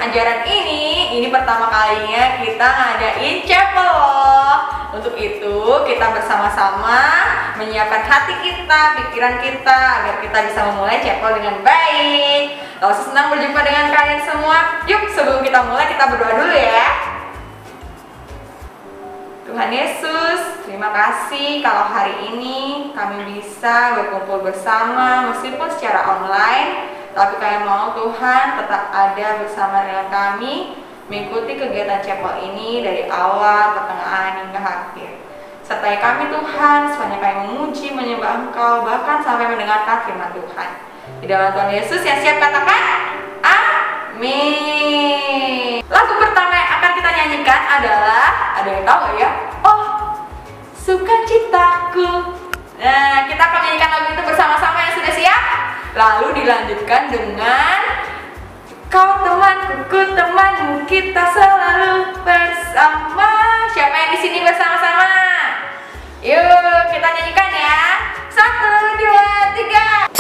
ajaran ini pertama kalinya kita ngadain chapel loh. Untuk itu kita bersama-sama menyiapkan hati kita, pikiran kita agar kita bisa memulai chapel dengan baik. Lalu senang berjumpa dengan kalian semua. Yuk sebelum kita mulai kita berdoa dulu ya. Tuhan Yesus, terima kasih kalau hari ini kami bisa berkumpul bersama meskipun secara online, tapi kami mau Tuhan tetap ada bersama dengan kami mengikuti kegiatan chapel ini dari awal, pertengahan hingga akhir. Sertai kami Tuhan, sepanjang kami memuji, menyembah Engkau, bahkan sampai mendengarkan firman Tuhan. Di dalam Tuhan Yesus yang siap katakan, amin. Lagu pertama yang akan kita nyanyikan adalah, ada yang tahu gak ya? Oh, sukacitaku. Nah, kita akan menyanyikan lagu itu bersama-sama, yang sudah siap? Lalu dilanjutkan dengan kau temanku, ku temanmu, kita selalu bersama. Siapa yang di sini bersama-sama? Yuk, kita nyanyikan ya. 1, 2, 3.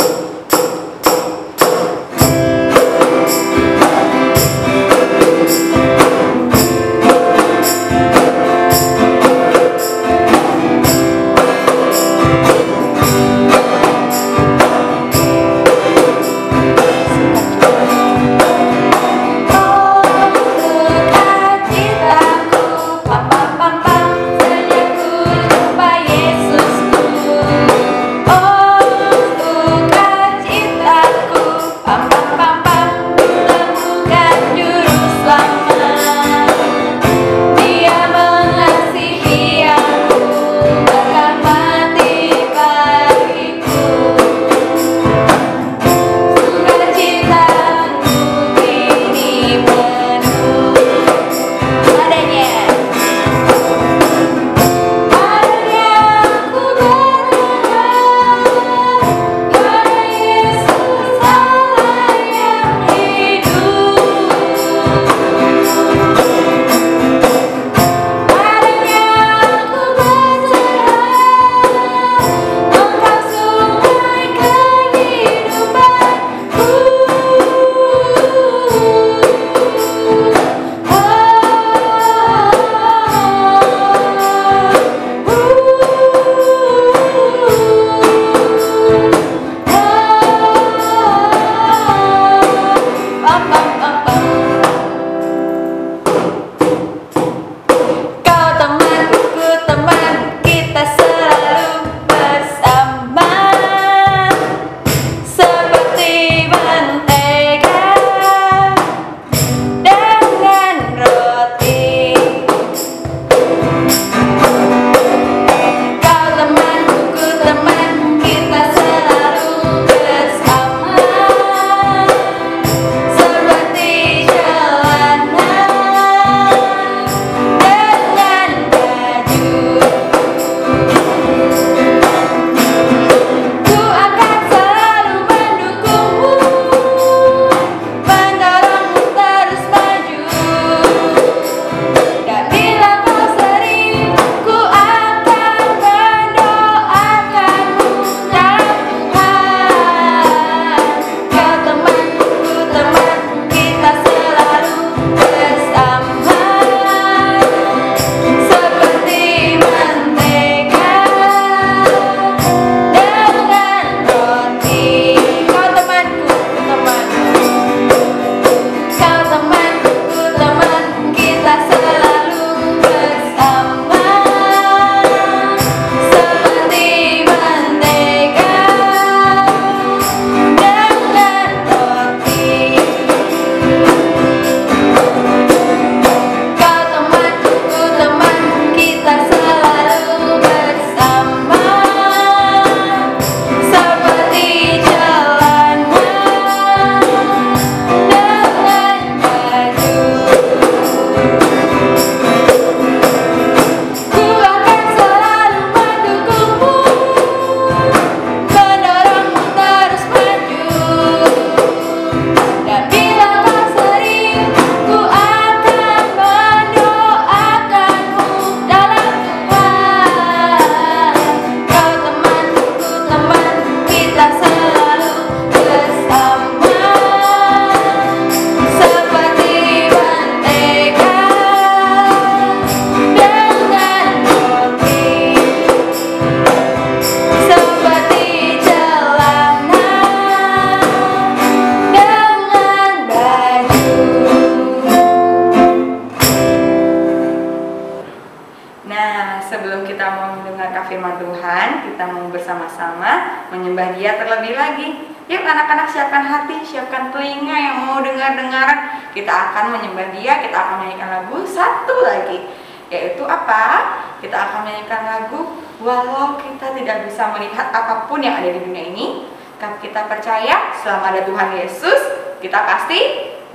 bersama-sama menyembah Dia terlebih lagi. Yuk anak-anak, siapkan hati, siapkan telinga yang mau dengar-dengaran. Kita akan menyembah Dia, kita akan menyanyikan lagu satu lagi. Yaitu apa? Kita akan menyanyikan lagu walau kita tidak bisa melihat apapun yang ada di dunia ini, tapi kita percaya selama ada Tuhan Yesus, kita pasti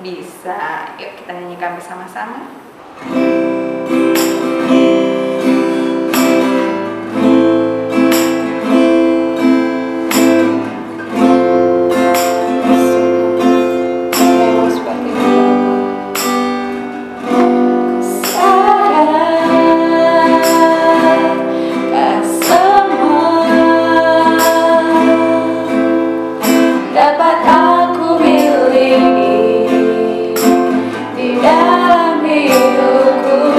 bisa. Yuk kita nyanyikan bersama-sama. Di dalam hidupku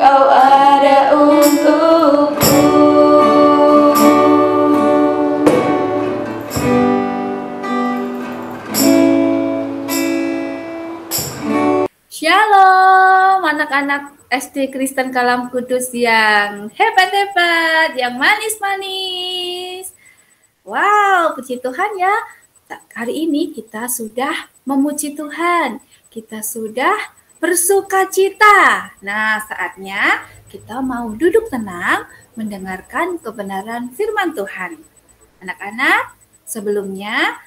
Kau ada untukku. Shalom anak-anak SD Kristen Kalam Kudus yang hebat-hebat, yang manis-manis. Wow, puji Tuhan ya. Hari ini kita sudah memuji Tuhan. Kita sudah bersukacita. Nah, saatnya kita mau duduk tenang mendengarkan kebenaran firman Tuhan. Anak-anak, sebelumnya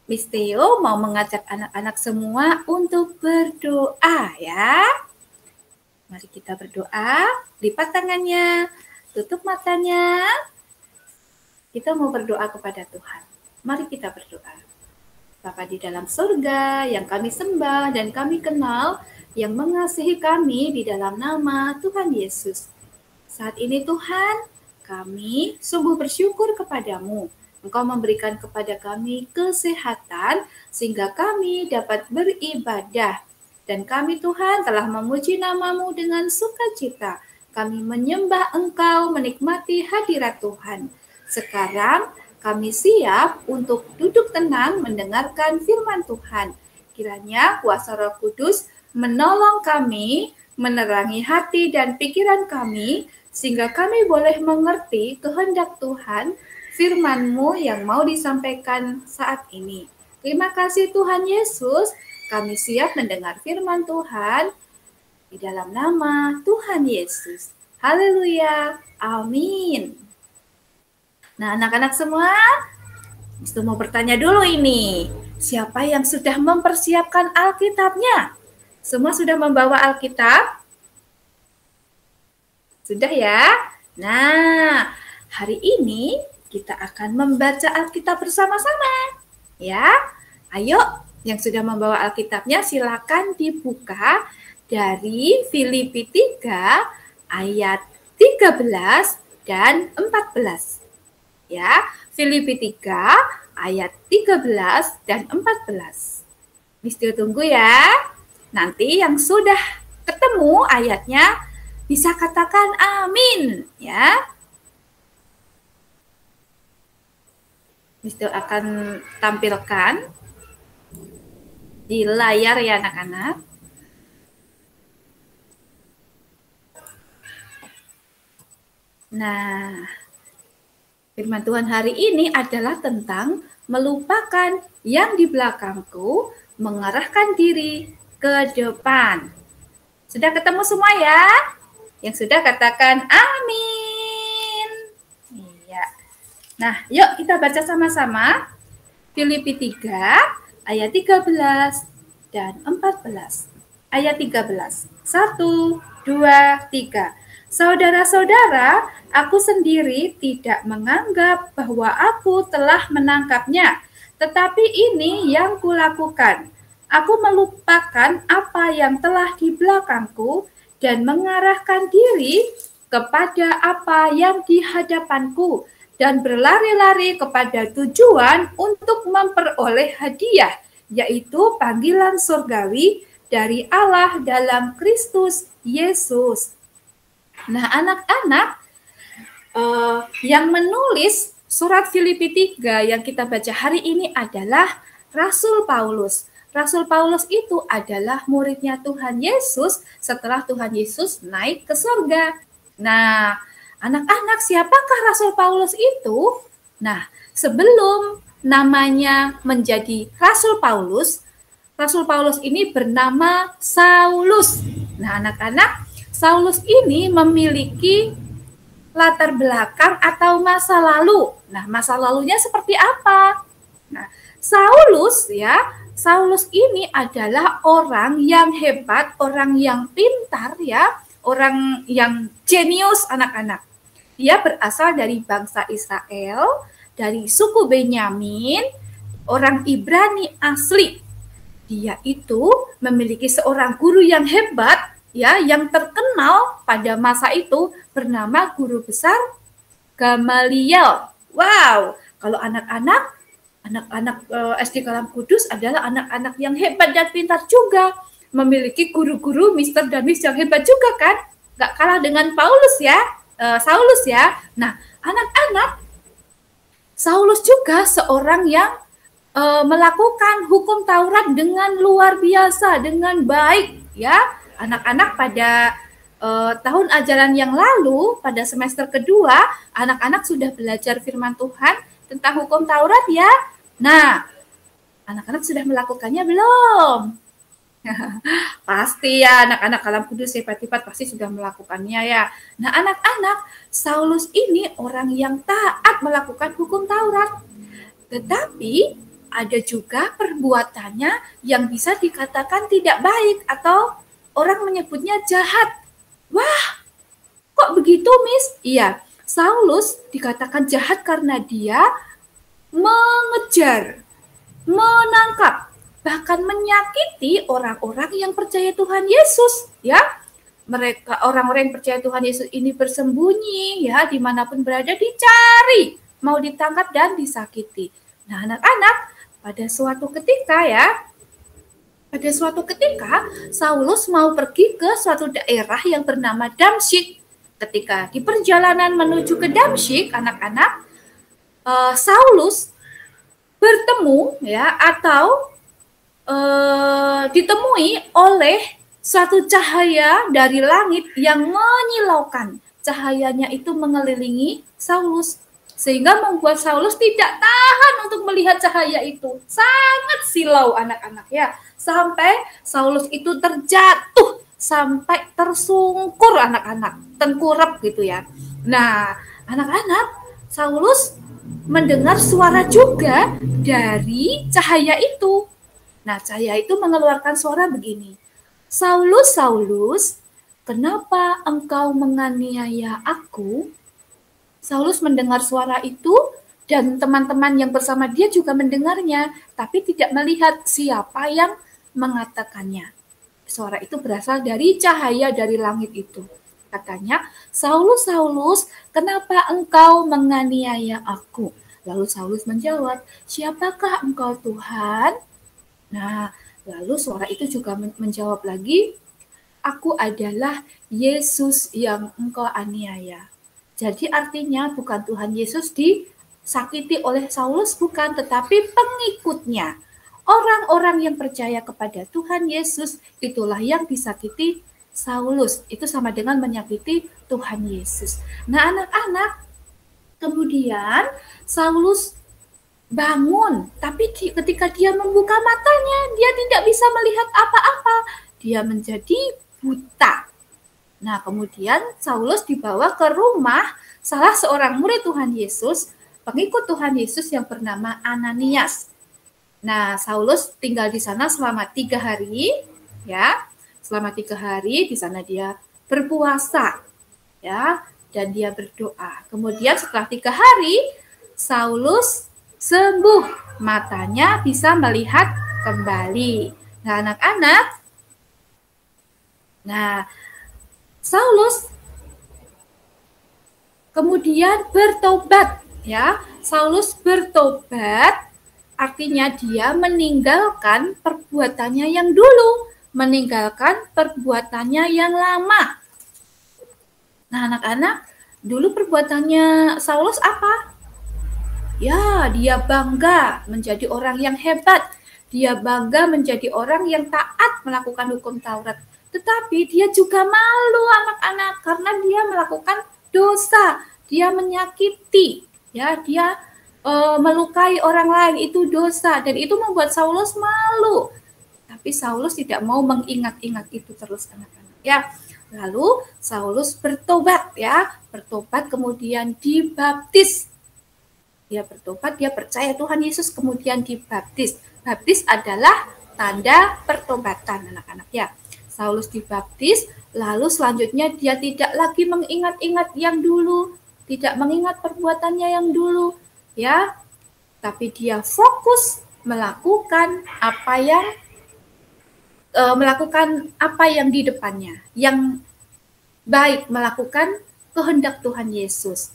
Miss Theo mau mengajak anak-anak semua untuk berdoa ya. Mari kita berdoa, lipat tangannya, tutup matanya. Kita mau berdoa kepada Tuhan. Mari kita berdoa. Bapa di dalam surga yang kami sembah dan kami kenal, yang mengasihi kami di dalam nama Tuhan Yesus. Saat ini Tuhan, kami sungguh bersyukur kepadamu. Engkau memberikan kepada kami kesehatan sehingga kami dapat beribadah. Dan kami Tuhan telah memuji nama-Mu dengan sukacita. Kami menyembah Engkau, menikmati hadirat Tuhan. Sekarang kami siap untuk duduk tenang mendengarkan firman Tuhan. Kiranya kuasa Roh Kudus menolong kami, menerangi hati dan pikiran kami, sehingga kami boleh mengerti kehendak Tuhan, firman-Mu yang mau disampaikan saat ini. Terima kasih Tuhan Yesus, kami siap mendengar firman Tuhan di dalam nama Tuhan Yesus. Haleluya, amin. Nah anak-anak semua, Mister mau bertanya dulu ini, siapa yang sudah mempersiapkan Alkitabnya? Semua sudah membawa Alkitab? Sudah ya? Nah, hari ini kita akan membaca Alkitab bersama-sama. Ya, ayo yang sudah membawa Alkitabnya silakan dibuka dari Filipi 3 ayat 13 dan 14. Ya, Filipi 3 ayat 13 dan 14. Mister tunggu ya. Nanti yang sudah ketemu ayatnya bisa katakan amin ya. Mister akan tampilkan di layar ya anak-anak. Nah, firman Tuhan hari ini adalah tentang melupakan yang di belakangku, mengarahkan diri ke depan. Sudah ketemu semua ya? Yang sudah katakan amin. Iya. Nah, yuk kita baca sama-sama. Filipi 3 ayat 13 dan 14. Ayat 13. 1, 2, 3. Saudara-saudara, aku sendiri tidak menganggap bahwa aku telah menangkapnya, tetapi ini yang kulakukan. Aku melupakan apa yang telah di belakangku dan mengarahkan diri kepada apa yang di hadapanku, dan berlari-lari kepada tujuan untuk memperoleh hadiah, yaitu panggilan surgawi dari Allah dalam Kristus Yesus. Nah, anak-anak, yang menulis surat Filipi 3 yang kita baca hari ini adalah Rasul Paulus. Rasul Paulus itu adalah muridnya Tuhan Yesus setelah Tuhan Yesus naik ke surga. Nah, anak-anak, siapakah Rasul Paulus itu? Nah, sebelum namanya menjadi Rasul Paulus ini bernama Saulus. Nah, anak-anak, Saulus ini memiliki latar belakang atau masa lalu. Nah, masa lalunya seperti apa? Nah, Saulus ini adalah orang yang hebat, orang yang pintar ya, orang yang jenius anak-anak. Dia berasal dari bangsa Israel, dari suku Benyamin, orang Ibrani asli. Dia itu memiliki seorang guru yang hebat, ya, yang terkenal pada masa itu bernama guru besar Gamaliel. Wow, kalau anak-anak SD Kalam Kudus adalah anak-anak yang hebat dan pintar juga, memiliki guru-guru Mister dan Miss yang hebat juga kan? nggak kalah dengan Paulus ya, Saulus ya. Nah, anak-anak, Saulus juga seorang yang melakukan hukum Taurat dengan luar biasa, dengan baik ya. Anak-anak pada tahun ajaran yang lalu, pada semester kedua, anak-anak sudah belajar firman Tuhan tentang hukum Taurat ya. Nah, anak-anak sudah melakukannya belum? Pasti ya, anak-anak Kalam Kudus hebat-hebat pasti sudah melakukannya ya. Nah, anak-anak, Saulus ini orang yang taat melakukan hukum Taurat. Tetapi ada juga perbuatannya yang bisa dikatakan tidak baik atau orang menyebutnya jahat. Wah, kok begitu, Miss? Iya, Saulus dikatakan jahat karena dia mengejar, menangkap, bahkan menyakiti orang-orang yang percaya Tuhan Yesus, ya. Mereka orang-orang yang percaya Tuhan Yesus ini bersembunyi, ya, dimanapun berada dicari, mau ditangkap dan disakiti. Nah, anak-anak, pada suatu ketika Saulus mau pergi ke suatu daerah yang bernama Damsyik. Ketika di perjalanan menuju ke Damsyik, anak-anak, Saulus bertemu ya atau ditemui oleh suatu cahaya dari langit yang menyilaukan. Cahayanya itu mengelilingi Saulus sehingga membuat Saulus tidak tahan untuk melihat cahaya itu. Sangat silau anak-anak ya. Sampai Saulus itu terjatuh, sampai tersungkur anak-anak, tengkurap gitu ya. Nah, anak-anak, Saulus mendengar suara juga dari cahaya itu. Nah, cahaya itu mengeluarkan suara begini. Saulus, Saulus, kenapa engkau menganiaya aku? Saulus mendengar suara itu dan teman-teman yang bersama dia juga mendengarnya, tapi tidak melihat siapa yang mengatakannya. Suara itu berasal dari cahaya dari langit itu. Katanya, Saulus, Saulus, kenapa engkau menganiaya aku? Lalu Saulus menjawab, siapakah engkau Tuhan? Nah, lalu suara itu juga menjawab lagi, aku adalah Yesus yang engkau aniaya. Jadi artinya bukan Tuhan Yesus disakiti oleh Saulus, bukan, tetapi pengikutnya. Orang-orang yang percaya kepada Tuhan Yesus, itulah yang disakiti Saulus. Itu sama dengan menyakiti Tuhan Yesus. Nah, anak-anak, kemudian Saulus bangun, tapi ketika dia membuka matanya, dia tidak bisa melihat apa-apa. Dia menjadi buta. Nah, kemudian Saulus dibawa ke rumah salah seorang murid Tuhan Yesus, pengikut Tuhan Yesus yang bernama Ananias. Nah, Saulus tinggal di sana selama 3 hari, ya. Selama 3 hari di sana dia berpuasa, ya, dan dia berdoa. Kemudian setelah 3 hari, Saulus sembuh, matanya bisa melihat kembali. Nah, anak-anak, Saulus kemudian bertobat, ya. Saulus bertobat, artinya dia meninggalkan perbuatannya yang dulu, meninggalkan perbuatannya yang lama. Nah, anak-anak, dulu perbuatannya Saulus apa? Ya, dia bangga menjadi orang yang hebat. Dia bangga menjadi orang yang taat melakukan hukum Taurat. Tetapi dia juga malu anak-anak karena dia melakukan dosa. Dia menyakiti, ya, dia melukai orang lain, itu dosa, dan itu membuat Saulus malu. Tapi Saulus tidak mau mengingat-ingat itu terus anak-anak, ya. Lalu Saulus bertobat, ya, bertobat kemudian dibaptis. Dia bertobat, dia percaya Tuhan Yesus, kemudian dibaptis. Baptis adalah tanda pertobatan anak-anak, ya. Saulus dibaptis, lalu selanjutnya dia tidak lagi mengingat-ingat yang dulu, tidak mengingat perbuatannya yang dulu, ya. Tapi dia fokus melakukan apa yang di depannya, yang baik, melakukan kehendak Tuhan Yesus.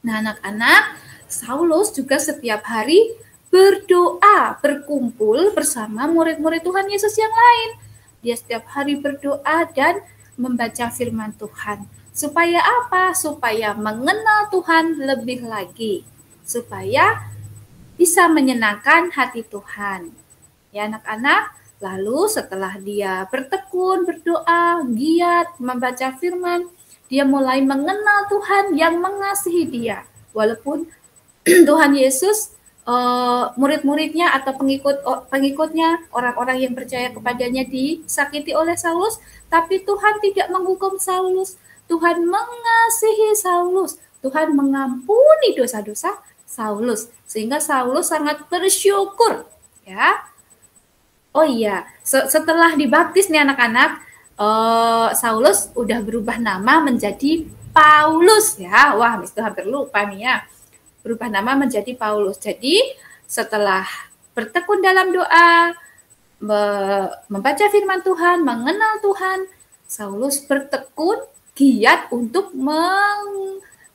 Nah, anak-anak, Saulus juga setiap hari berdoa, berkumpul bersama murid-murid Tuhan Yesus yang lain. Dia setiap hari berdoa dan membaca firman Tuhan. Supaya apa? Supaya mengenal Tuhan lebih lagi. Supaya bisa menyenangkan hati Tuhan. Ya anak-anak, lalu setelah dia bertekun, berdoa, giat, membaca firman, dia mulai mengenal Tuhan yang mengasihi dia. Walaupun Tuhan Yesus, murid-muridnya atau pengikutnya, orang-orang yang percaya kepadanya disakiti oleh Saulus, tapi Tuhan tidak menghukum Saulus. Tuhan mengasihi Saulus. Tuhan mengampuni dosa-dosa Saulus. Sehingga Saulus sangat bersyukur. Ya. Oh iya, setelah dibaptis nih anak-anak, Saulus udah berubah nama menjadi Paulus ya. Wah, Miss tuh hampir lupa nih ya. Berubah nama menjadi Paulus. Jadi setelah bertekun dalam doa, membaca firman Tuhan, mengenal Tuhan, Saulus bertekun giat untuk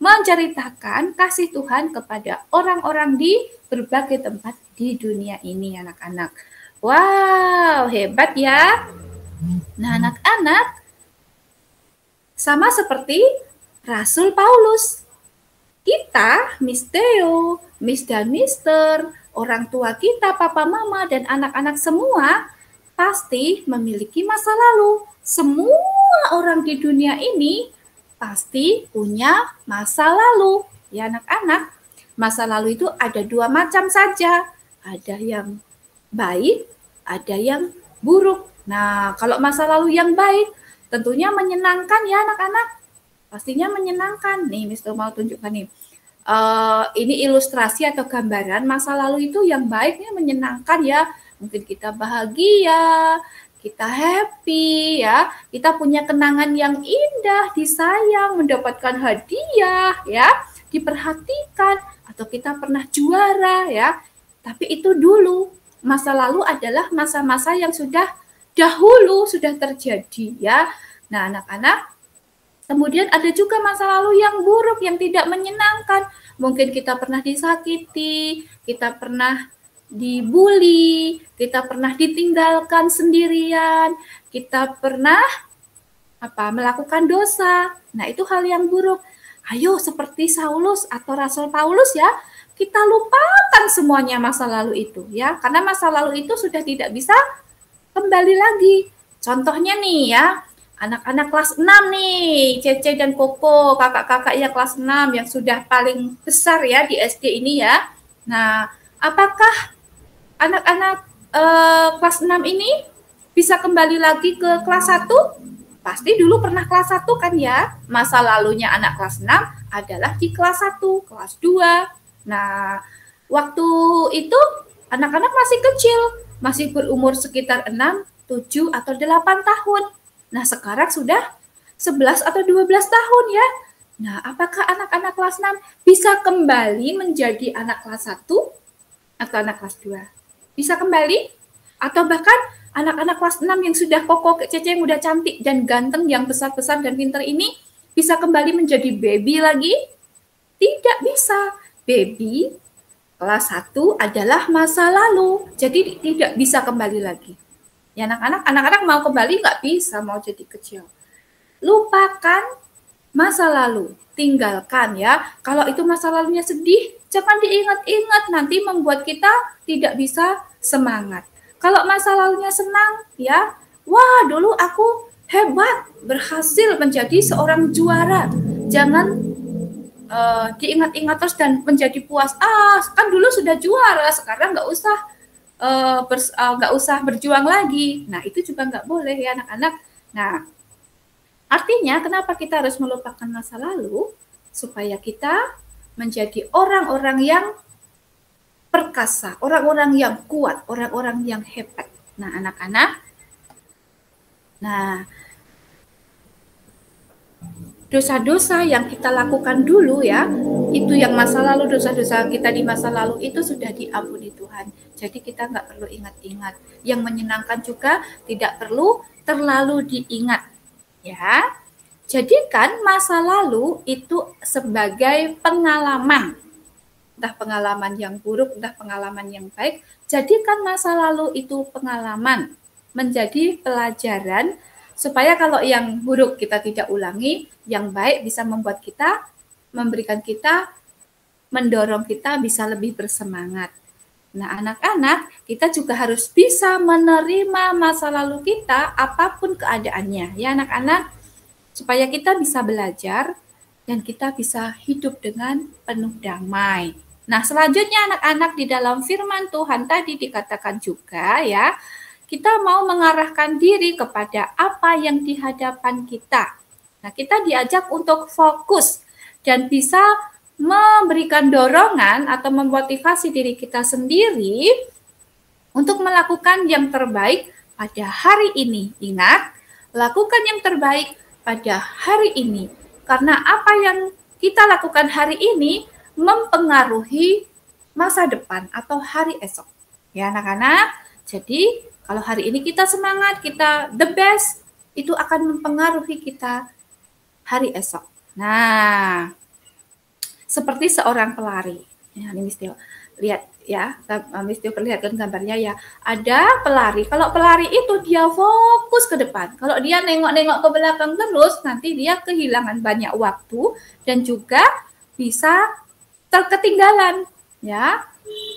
menceritakan kasih Tuhan kepada orang-orang di berbagai tempat di dunia ini, anak-anak. Wow, hebat ya. Nah, anak-anak, sama seperti Rasul Paulus. Kita, Miss Theo, Miss dan Mister, orang tua kita, papa, mama, dan anak-anak semua pasti memiliki masa lalu. Semua orang di dunia ini pasti punya masa lalu. Ya anak-anak, masa lalu itu ada dua macam saja. Ada yang baik, ada yang buruk. Nah, kalau masa lalu yang baik, tentunya menyenangkan ya anak-anak. Pastinya menyenangkan. Nih, Mister mau tunjukkan nih. Ini ilustrasi atau gambaran masa lalu itu yang baiknya menyenangkan ya. Mungkin kita bahagia, kita happy ya, kita punya kenangan yang indah, disayang, mendapatkan hadiah ya, diperhatikan, atau kita pernah juara ya. Tapi itu dulu, masa lalu adalah masa-masa yang sudah dahulu sudah terjadi ya. Nah, anak-anak, kemudian ada juga masa lalu yang buruk, yang tidak menyenangkan. Mungkin kita pernah disakiti, kita pernah dibully, kita pernah ditinggalkan sendirian, kita pernah melakukan dosa. Nah, itu hal yang buruk. Ayo seperti Saulus atau Rasul Paulus ya, kita lupakan semuanya masa lalu itu ya, karena masa lalu itu sudah tidak bisa kembali lagi. Contohnya nih ya, anak-anak kelas 6 nih, Cece dan Koko, kakak-kakak yang kelas 6 yang sudah paling besar ya di SD ini ya. Nah, apakah anak-anak kelas 6 ini bisa kembali lagi ke kelas 1? Pasti dulu pernah kelas 1 kan ya. Masa lalunya anak kelas 6 adalah di kelas 1, kelas 2. Nah, waktu itu anak-anak masih kecil, masih berumur sekitar 6, 7, atau 8 tahun. Nah, sekarang sudah 11 atau 12 tahun ya. Nah, apakah anak-anak kelas 6 bisa kembali menjadi anak kelas 1 atau anak kelas 2? Bisa kembali? Atau bahkan anak-anak kelas 6 yang sudah Koko, Cece yang udah cantik dan ganteng, yang besar-besar dan pintar ini bisa kembali menjadi baby lagi? Tidak bisa. Baby kelas 1 adalah masa lalu, jadi tidak bisa kembali lagi. Ya anak-anak mau kembali nggak bisa, mau jadi kecil. Lupakan masa lalu, tinggalkan ya. Kalau itu masa lalunya sedih, jangan diingat-ingat, nanti membuat kita tidak bisa semangat. Kalau masa lalunya senang ya, wah dulu aku hebat, berhasil menjadi seorang juara. Jangan diingat-ingat terus dan menjadi puas. Kan dulu sudah juara, sekarang nggak usah berjuang lagi. Nah, itu juga nggak boleh ya anak-anak. Nah, artinya kenapa kita harus melupakan masa lalu? Supaya kita menjadi orang-orang yang perkasa, orang-orang yang kuat, orang-orang yang hebat. Nah, anak-anak. Nah, dosa-dosa yang kita lakukan dulu ya, itu yang masa lalu, dosa-dosa kita di masa lalu itu sudah diampuni Tuhan. Jadi kita nggak perlu ingat-ingat. Yang menyenangkan juga tidak perlu terlalu diingat. Ya, jadikan masa lalu itu sebagai pengalaman. Entah pengalaman yang buruk, entah pengalaman yang baik. Jadikan masa lalu itu pengalaman. Menjadi pelajaran supaya kalau yang buruk kita tidak ulangi, yang baik bisa membuat kita, memberikan kita, mendorong kita bisa lebih bersemangat. Nah, anak-anak, kita juga harus bisa menerima masa lalu kita apapun keadaannya. Ya, anak-anak, supaya kita bisa belajar dan kita bisa hidup dengan penuh damai. Nah, selanjutnya anak-anak, di dalam firman Tuhan tadi dikatakan juga ya, kita mau mengarahkan diri kepada apa yang di hadapan kita. Nah, kita diajak untuk fokus dan bisa memberikan dorongan atau memotivasi diri kita sendiri untuk melakukan yang terbaik pada hari ini. Ingat, lakukan yang terbaik pada hari ini. Karena apa yang kita lakukan hari ini mempengaruhi masa depan atau hari esok. Ya, anak-anak. Jadi, kalau hari ini kita semangat, kita the best, itu akan mempengaruhi kita hari esok. Nah, seperti seorang pelari. Ya, ini Miss Tio lihat ya, Miss Tio perlihatkan gambarnya ya. Ada pelari. Kalau pelari itu dia fokus ke depan. Kalau dia nengok-nengok ke belakang terus, nanti dia kehilangan banyak waktu dan juga bisa terketinggalan ya.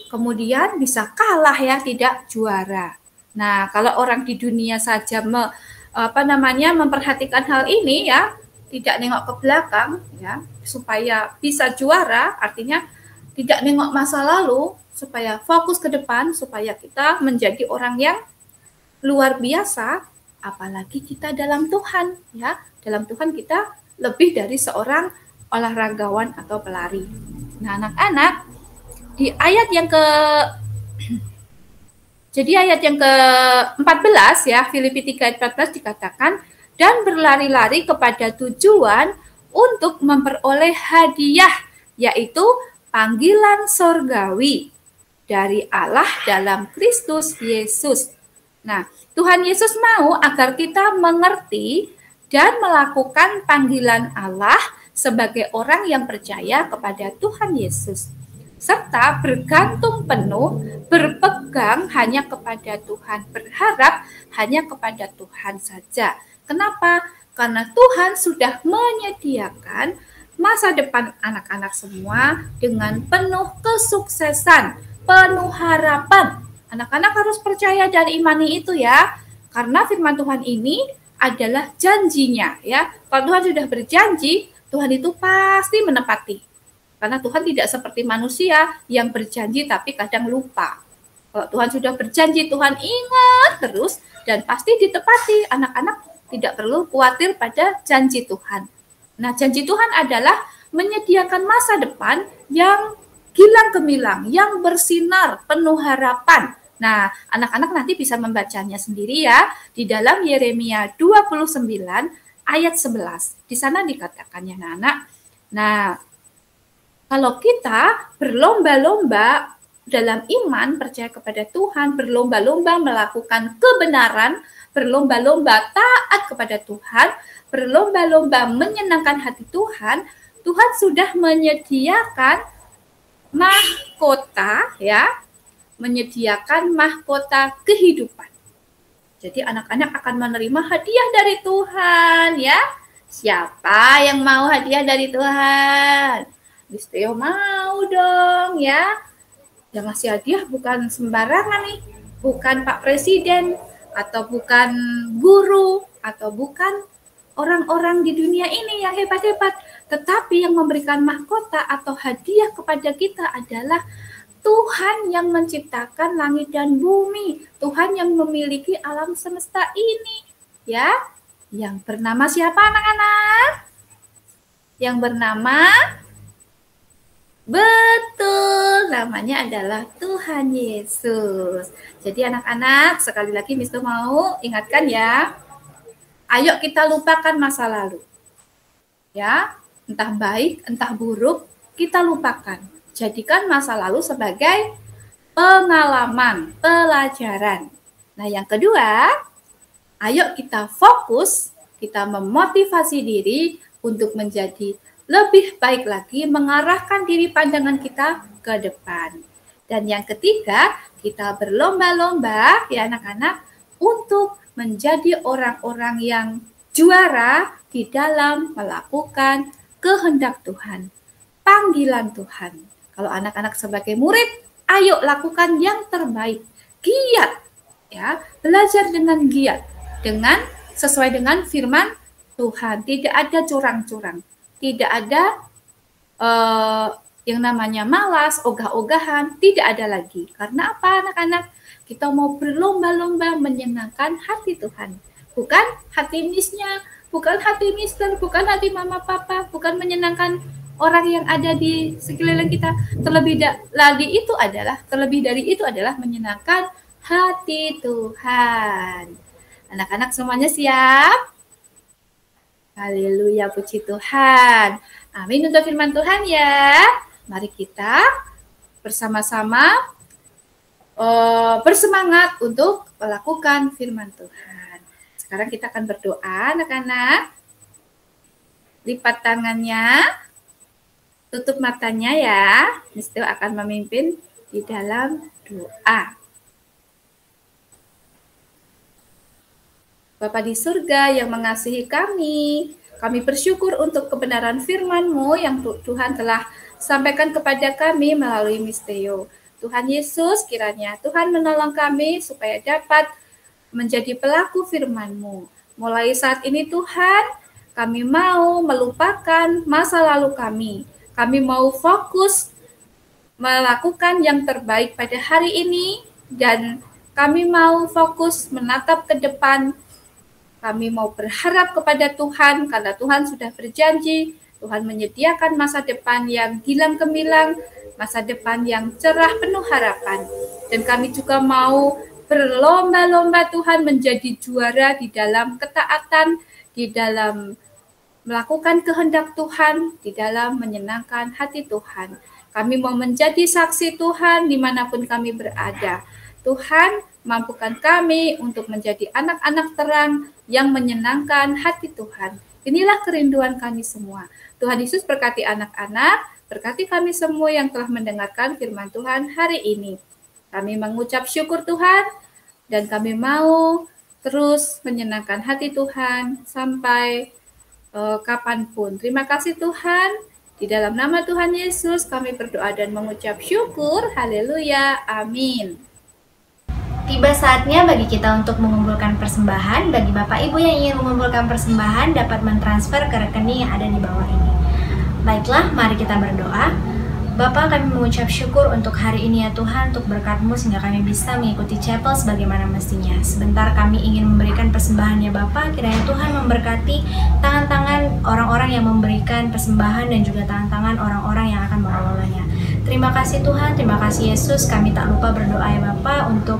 Kemudian bisa kalah ya, tidak juara. Nah, kalau orang di dunia saja memperhatikan hal ini ya, tidak nengok ke belakang ya, supaya bisa juara, artinya tidak nengok masa lalu, supaya fokus ke depan, supaya kita menjadi orang yang luar biasa, apalagi kita dalam Tuhan ya. Dalam Tuhan kita lebih dari seorang olahragawan atau pelari. Nah, anak-anak, di ayat yang ke-14 ya, Filipi 3 ayat 14 dikatakan, dan berlari-lari kepada tujuan untuk memperoleh hadiah, yaitu panggilan sorgawi dari Allah dalam Kristus Yesus. Nah, Tuhan Yesus mau agar kita mengerti dan melakukan panggilan Allah sebagai orang yang percaya kepada Tuhan Yesus, serta bergantung penuh, berpegang hanya kepada Tuhan, berharap hanya kepada Tuhan saja. Kenapa? Karena Tuhan sudah menyediakan masa depan anak-anak semua dengan penuh kesuksesan, penuh harapan. Anak-anak harus percaya dan imani itu ya, karena firman Tuhan ini adalah janjinya ya. Kalau Tuhan sudah berjanji, Tuhan itu pasti menepati. Karena Tuhan tidak seperti manusia yang berjanji tapi kadang lupa. Kalau Tuhan sudah berjanji, Tuhan ingat terus dan pasti ditepati. Anak-anak tidak perlu khawatir pada janji Tuhan. Nah, janji Tuhan adalah menyediakan masa depan yang gilang gemilang, yang bersinar, penuh harapan. Nah, anak-anak nanti bisa membacanya sendiri ya, di dalam Yeremia 29 ayat 11. Di sana dikatakannya anak-anak. Nah, kalau kita berlomba-lomba dalam iman, percaya kepada Tuhan, berlomba-lomba melakukan kebenaran, berlomba-lomba taat kepada Tuhan, berlomba-lomba menyenangkan hati Tuhan, Tuhan sudah menyediakan mahkota ya, menyediakan mahkota kehidupan. Jadi anak-anak akan menerima hadiah dari Tuhan ya. Siapa yang mau hadiah dari Tuhan? Miss Tio mau dong ya. Yang ngasih hadiah bukan sembarangan nih, bukan Pak Presiden, atau bukan guru, atau bukan orang-orang di dunia ini yang hebat-hebat, tetapi yang memberikan mahkota atau hadiah kepada kita adalah Tuhan yang menciptakan langit dan bumi, Tuhan yang memiliki alam semesta ini, ya. Yang bernama siapa anak-anak? Yang bernama, betul, namanya adalah Tuhan Yesus. Jadi anak-anak, sekali lagi Miss Tu mau ingatkan ya, ayo kita lupakan masa lalu. Ya, entah baik, entah buruk, kita lupakan. Jadikan masa lalu sebagai pengalaman, pelajaran. Nah, yang kedua, ayo kita fokus, kita memotivasi diri untuk menjadi lebih baik lagi, mengarahkan diri pandangan kita ke depan. Dan yang ketiga, kita berlomba-lomba ya anak-anak untuk menjadi orang-orang yang juara di dalam melakukan kehendak Tuhan, panggilan Tuhan. Kalau anak-anak sebagai murid, ayo lakukan yang terbaik, giat, ya, belajar dengan giat, dengan sesuai dengan firman Tuhan. Tidak ada curang-curang, tidak ada yang namanya malas, ogah-ogahan, tidak ada lagi. Karena apa, anak-anak? Kita mau berlomba-lomba menyenangkan hati Tuhan. Bukan hati misnya, bukan hati mister, bukan hati mama papa, bukan menyenangkan orang yang ada di sekeliling kita. Terlebih dari itu adalah menyenangkan hati Tuhan. Anak-anak semuanya siap? Haleluya, puji Tuhan. Amin untuk firman Tuhan ya. Mari kita bersama-sama bersemangat untuk melakukan firman Tuhan. Sekarang kita akan berdoa, anak-anak. Lipat tangannya, tutup matanya ya. Mister akan memimpin di dalam doa. Bapa di surga yang mengasihi kami bersyukur untuk kebenaran firman-Mu yang Tuhan telah sampaikan kepada kami melalui Misteo. Tuhan Yesus, kiranya Tuhan menolong kami supaya dapat menjadi pelaku firman-Mu. Mulai saat ini Tuhan, kami mau melupakan masa lalu kami. Kami mau fokus melakukan yang terbaik pada hari ini dan kami mau fokus menatap ke depan. Kami mau berharap kepada Tuhan karena Tuhan sudah berjanji, Tuhan menyediakan masa depan yang gilang gemilang, masa depan yang cerah penuh harapan. Dan kami juga mau berlomba-lomba Tuhan menjadi juara di dalam ketaatan, di dalam melakukan kehendak Tuhan, di dalam menyenangkan hati Tuhan. Kami mau menjadi saksi Tuhan dimanapun kami berada. Tuhan, mampukan kami untuk menjadi anak-anak terang yang menyenangkan hati Tuhan. Inilah kerinduan kami semua. Tuhan Yesus berkati anak-anak, berkati kami semua yang telah mendengarkan firman Tuhan hari ini. Kami mengucap syukur Tuhan, dan kami mau terus menyenangkan hati Tuhan sampai kapanpun. Terima kasih Tuhan. Di dalam nama Tuhan Yesus kami berdoa dan mengucap syukur. Haleluya. Amin. Tiba saatnya bagi kita untuk mengumpulkan persembahan. Bagi Bapak Ibu yang ingin mengumpulkan persembahan dapat mentransfer ke rekening yang ada di bawah ini. Baiklah, mari kita berdoa. Bapa, kami mengucap syukur untuk hari ini ya Tuhan, untuk berkat-Mu sehingga kami bisa mengikuti chapel sebagaimana mestinya. Sebentar kami ingin memberikan persembahan ya Bapa, kiranya Tuhan memberkati tangan-tangan orang-orang yang memberikan persembahan dan juga tangan-tangan orang-orang yang akan mengelolanya. Terima kasih Tuhan, terima kasih Yesus. Kami tak lupa berdoa ya Bapa untuk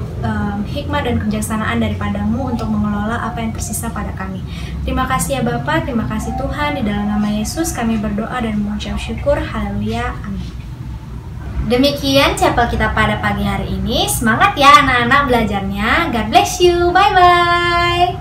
hikmat dan kebijaksanaan daripada-Mu untuk mengelola apa yang tersisa pada kami. Terima kasih ya Bapa, terima kasih Tuhan. Di dalam nama Yesus kami berdoa dan mengucap syukur. Haleluya, amin. Demikian chapel kita pada pagi hari ini. Semangat ya anak-anak belajarnya. God bless you, bye-bye.